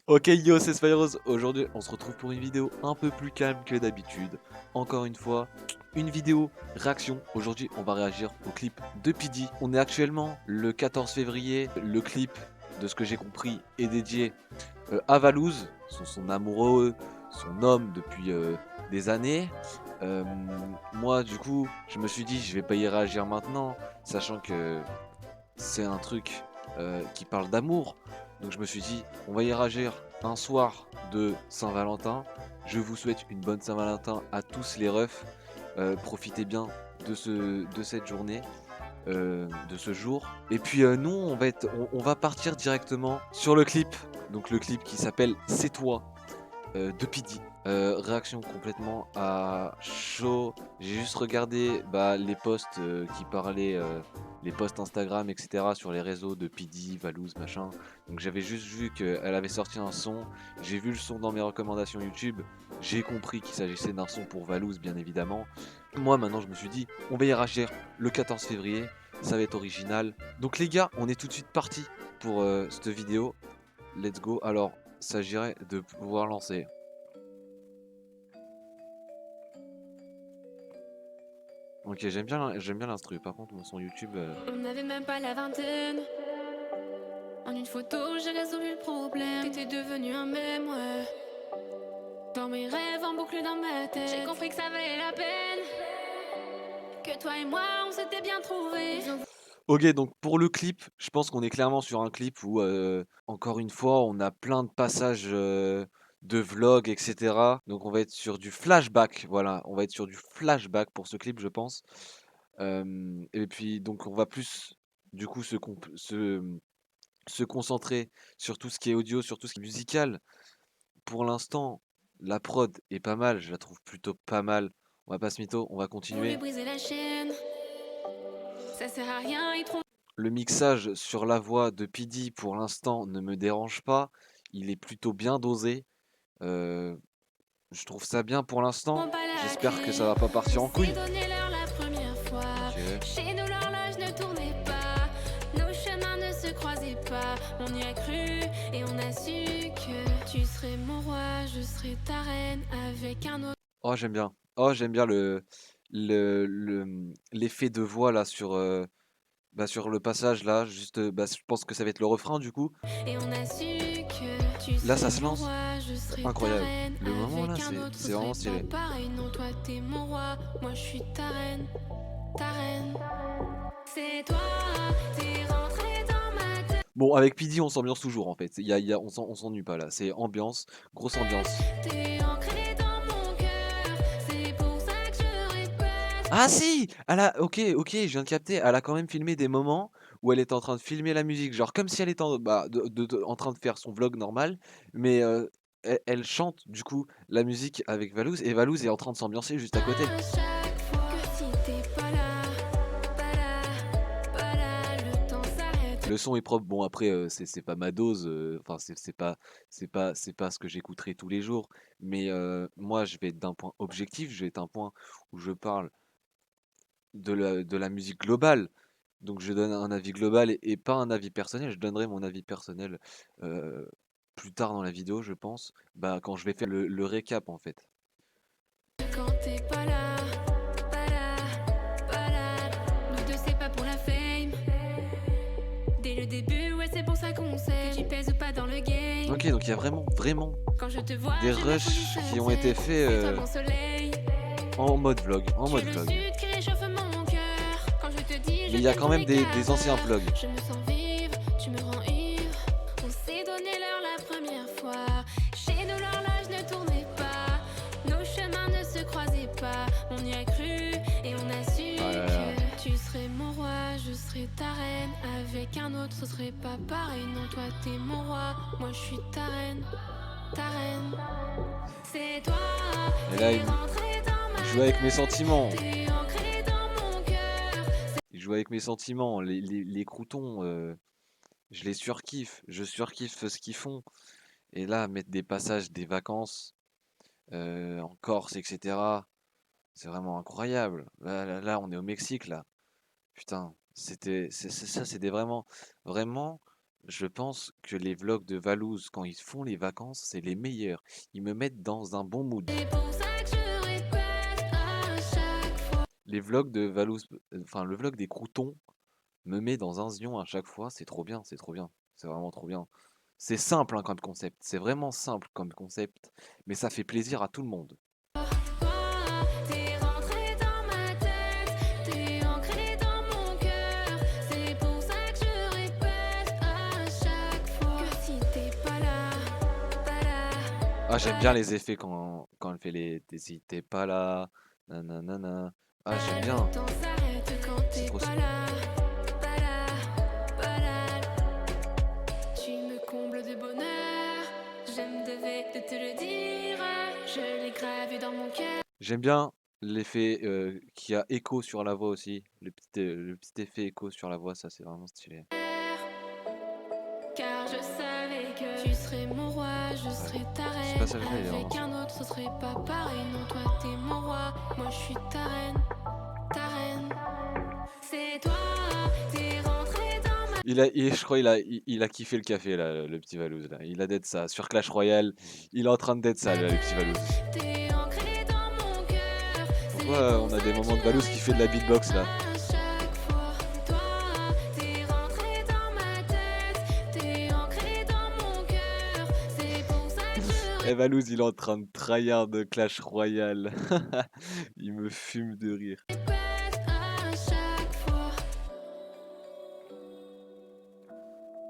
Ok yo, c'est Spyros. Aujourd'hui, on se retrouve pour une vidéo un peu plus calme que d'habitude. Encore une fois, une vidéo réaction. Aujourd'hui, on va réagir au clip de P.D. On est actuellement le 14 février. Le clip, de ce que j'ai compris, est dédié à Valouz, son amoureux, son homme depuis des années. Euh, Moi, du coup, je me suis dit, je vais pas y réagir maintenant, sachant que c'est un truc qui parle d'amour. Donc je me suis dit, on va y réagir un soir de Saint-Valentin. Je vous souhaite une bonne Saint-Valentin à tous les refs. Profitez bien de cette journée, de ce jour. Et puis nous, on va partir directement sur le clip. Donc le clip qui s'appelle C'est toi de P.D. Réaction complètement à chaud. J'ai juste regardé les posts qui parlaient, les posts Instagram, etc. sur les réseaux de P.D, Valouz, machin. Donc j'avais juste vu qu'elle avait sorti un son. J'ai vu le son dans mes recommandations YouTube. J'ai compris qu'il s'agissait d'un son pour Valouz, bien évidemment. Moi, maintenant, je me suis dit, on va y réagir le 14 février. Ça va être original. Donc les gars, on est tout de suite parti pour cette vidéo. Let's go. Alors, s'agirait de pouvoir lancer. Ok, j'aime bien l'instru. Par contre, mon son YouTube. On n'avait même pas la vingtaine. En une photo, j'ai résolu le problème. T'étais devenu un mème, ouais. Dans mes rêves en boucle dans ma tête, j'ai compris que ça valait la peine. Que toi et moi, on s'était bien trouvés. Ok, donc pour le clip, je pense qu'on est clairement sur un clip où, encore une fois, on a plein de passages de vlog, etc. Donc on va être sur du flashback. Voilà, on va être sur du flashback pour ce clip, je pense. Et puis, donc, on va plus, du coup, se concentrer sur tout ce qui est audio, sur tout ce qui est musical. Pour l'instant, la prod est pas mal, je la trouve plutôt pas mal. On va pas se mytho, on va Pour lui continuer. briser la chaîne, ça sert à rien, il trouve Le mixage sur la voix de P.D pour l'instant ne me dérange pas. Il est plutôt bien dosé. Euh, je trouve ça bien pour l'instant. pas la J'espère que clé. ça va pas partir On en s'est couille. donné l'heure la première fois. Ok. Chez nous, l'horloge ne tournait pas. Nos chemins ne se croisaient pas. On y a cru et on a su que tu serais mon roi, je serais ta reine avec un autre. Oh, j'aime bien. Oh, j'aime bien l'effet de voix là sur le passage là. Juste, je pense que ça va être le refrain du coup. Et on a su que tu Là, ça serais se mon lance. roi, je serais ta Incroyable. reine Le moment là, avec un autre, ce c'est vraiment serait pas stylé. pareil. Non, toi t'es mon roi, moi je suis ta reine, ta reine. C'est toi, t'es rentré dans ma tête. Bon, avec P.D, on s'ambiance toujours en fait. On s'ennuie pas là. C'est ambiance, grosse ambiance. T'es ancré dans mon cœur, c'est pour ça que je répète. Ah si! Ok, je viens de capter. Elle a quand même filmé des moments où elle était en train de filmer la musique. Genre comme si elle était en train de faire son vlog normal. Mais elle chante du coup la musique avec Valouz. Et Valouz est en train de s'ambiancer juste à côté. Chaque fois que si t'es pas là, pas là, pas là, le temps s'arrête. Le son est propre. Bon après, c'est pas ma dose. Enfin, c'est pas ce que j'écouterai tous les jours. Mais moi, je vais être d'un point objectif. Je vais être un point où je parle de la musique globale. Donc je donne un avis global et pas un avis personnel. Je donnerai mon avis personnel euh, plus tard dans la vidéo, je pense. Quand je vais faire le récap en fait. Quand t'es pas là, pas là, pas là. Nous deux c'est pas pour la fame. Dès le début, ouais c'est pour ça qu'on sait. Que tu pèses ou pas dans le game. Ok, donc il y a vraiment Quand je te vois, des j'ai la folie rushs sur qui la ont été tête. faits C'est toi mon soleil. en mode vlog, en Tu es mode le vlog. sud qui réchauffe mon cœur. Quand je te dis, Mais je il y a t'aime quand pour même les des anciens cafards. vlogs. Je me sens vivre, tu me rends ivre. On s'est donné l'heure la première fois. Chez nous, l'horloge ne tournait pas. Nos chemins ne se croisaient pas. On y a cru et on a su Ah là là. que tu serais mon roi, je serais ta reine. Avec un autre, ce serait pas pareil. Non, toi, t'es mon roi. Moi, je suis ta reine, ta reine. C'est toi, Et là, t'es rentré dans il ma joue avec mes tête. sentiments. T'es ancré dans mon cœur. Il joue avec mes sentiments. Les croutons, je les surkiffe. Je surkiffe ce qu'ils font. Et là, mettre des passages des vacances en Corse, etc. C'est vraiment incroyable. Là, on est au Mexique, là. Putain, ça, c'était vraiment, vraiment. Je pense que les vlogs de Valouz, quand ils font les vacances, c'est les meilleurs. Ils me mettent dans un bon mood. C'est pour ça que je répète à chaque fois. Les vlogs de Valouz, enfin le vlog des croutons me met dans un zion à chaque fois. C'est trop bien, c'est trop bien. C'est vraiment trop bien. C'est simple hein, comme concept. C'est vraiment simple comme concept, mais ça fait plaisir à tout le monde. Toi, t'es rentré dans ma tête, t'es ancré dans mon cœur. C'est pour ça que je répète à chaque fois que si t'es pas là, Ah, j'aime bien les effets quand elle fait les si t'es pas là, nanana. Ah, j'aime bien. le temps s'arrête quand C'est t'es trop. pas là, pas là, pas là. Tu me combles de bonheur, je me devais de te le dire. Je l'ai gravé dans mon cœur. J'aime bien l'effet qui a écho sur la voix aussi. Le petit effet écho sur la voix, ça c'est vraiment stylé. Car je savais que tu serais mon roi, je serais ta Ce reine. passage-là, il est Avec vraiment un autre, ce serait pas pareil. Non, toi, t'es mon roi, moi, je suis ta reine, ta reine. C'est toi, t'es rentré dans ma je crois il a kiffé le café là, le petit Valouz là. Il a d'être ça sur Clash Royale. Il est en train d'être ça là, le petit Valouz. T'es ancré dans mon cœur. Pourquoi on a des moments de Valouz qui fait de la beatbox là? À chaque fois, toi, t'es rentré dans ma tête. T'es ancré dans mon cœur. C'est pour ça que je Et Valouz il est en train de tryhard de Clash Royale. Il me fume de rire. répète à chaque fois.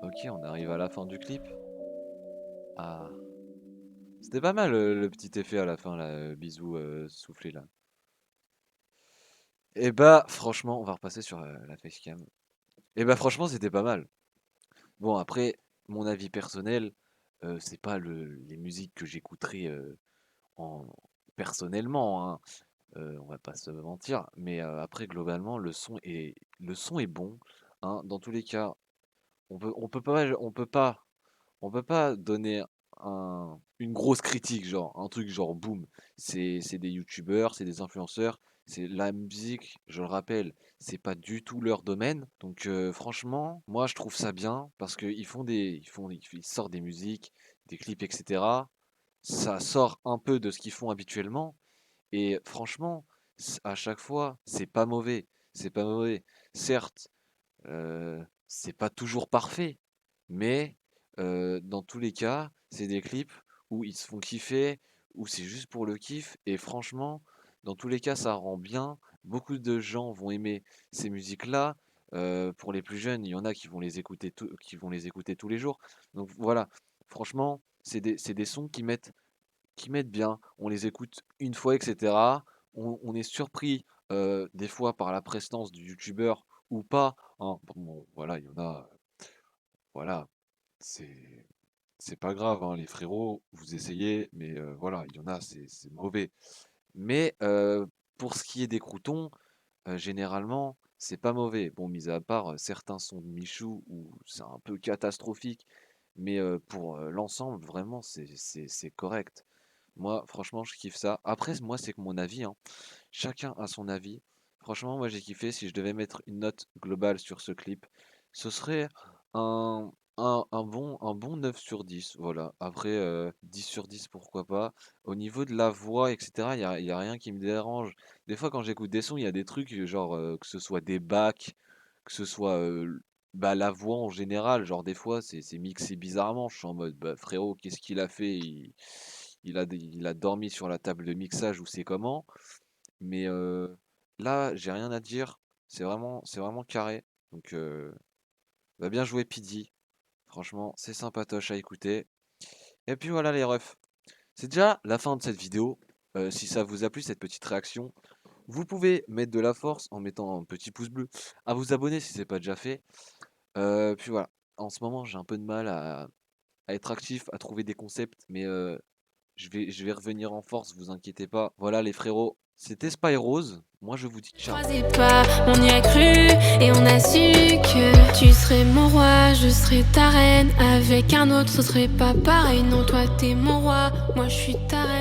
Ok, on arrive à la fin du clip. Ah, c'était pas mal le petit effet à la fin là, bisou soufflé là. Et bah franchement, on va repasser sur la facecam. Et bah franchement, c'était pas mal. Bon après, mon avis personnel, c'est pas les musiques que j'écouterais en personnellement, hein. On va pas se mentir, mais après globalement le son est bon, hein. Dans tous les cas, on peut pas donner une grosse critique, genre un truc genre boum. C'est des youtubeurs, c'est des influenceurs, c'est la musique, je le rappelle, c'est pas du tout leur domaine. Donc franchement, moi je trouve ça bien parce qu'ils ils sortent des musiques, des clips, etc. Ça sort un peu de ce qu'ils font habituellement. Et franchement, à chaque fois, c'est pas mauvais. C'est pas mauvais. Certes, c'est pas toujours parfait, mais dans tous les cas, c'est des clips où ils se font kiffer, où c'est juste pour le kiff. Et franchement, dans tous les cas, ça rend bien. Beaucoup de gens vont aimer ces musiques-là. Pour les plus jeunes, il y en a qui vont les écouter qui vont les écouter tous les jours. Donc voilà, franchement, c'est des sons qui mettent bien. On les écoute une fois, etc. On est surpris des fois par la prestance du youtubeur ou pas, hein. Bon, voilà, il y en a, voilà, c'est c'est pas grave, hein, les frérots, vous essayez, mais voilà, il y en a, c'est mauvais. Mais pour ce qui est des croutons, généralement, c'est pas mauvais. Bon, mis à part certains sons de Michou où c'est un peu catastrophique, mais pour l'ensemble, vraiment, c'est correct. Moi, franchement, je kiffe ça. Après, moi, c'est que mon avis, hein. Chacun a son avis. Franchement, moi, j'ai kiffé. Si je devais mettre une note globale sur ce clip, ce serait un bon 9 sur 10. Voilà. Après, 10 sur 10, pourquoi pas. Au niveau de la voix, etc., il y a rien qui me dérange. Des fois, quand j'écoute des sons, il y a des trucs, genre, que ce soit des bacs, que ce soit bah, la voix en général. Genre, des fois, c'est mixé bizarrement. Je suis en mode, bah, frérot, qu'est-ce qu'il a fait? Il a dormi sur la table de mixage ou c'est comment. Mais là, j'ai rien à dire. C'est vraiment carré. Donc, bah, bien joué, Pidi. Franchement, c'est sympatoche à écouter. Et puis voilà les refs. C'est déjà la fin de cette vidéo. Si ça vous a plu, cette petite réaction, vous pouvez mettre de la force en mettant un petit pouce bleu, à vous abonner si c'est pas déjà fait. Puis voilà. En ce moment, j'ai un peu de mal à être actif, à trouver des concepts, mais je vais revenir en force, vous inquiétez pas. Voilà les frérots, c'était Spyrose. Moi je vous dis ciao. croisais pas, on y a cru et on a su que tu serais mon roi, je serais ta reine. Avec un autre, ce serait pas pareil. Non, toi t'es mon roi, moi je suis ta reine.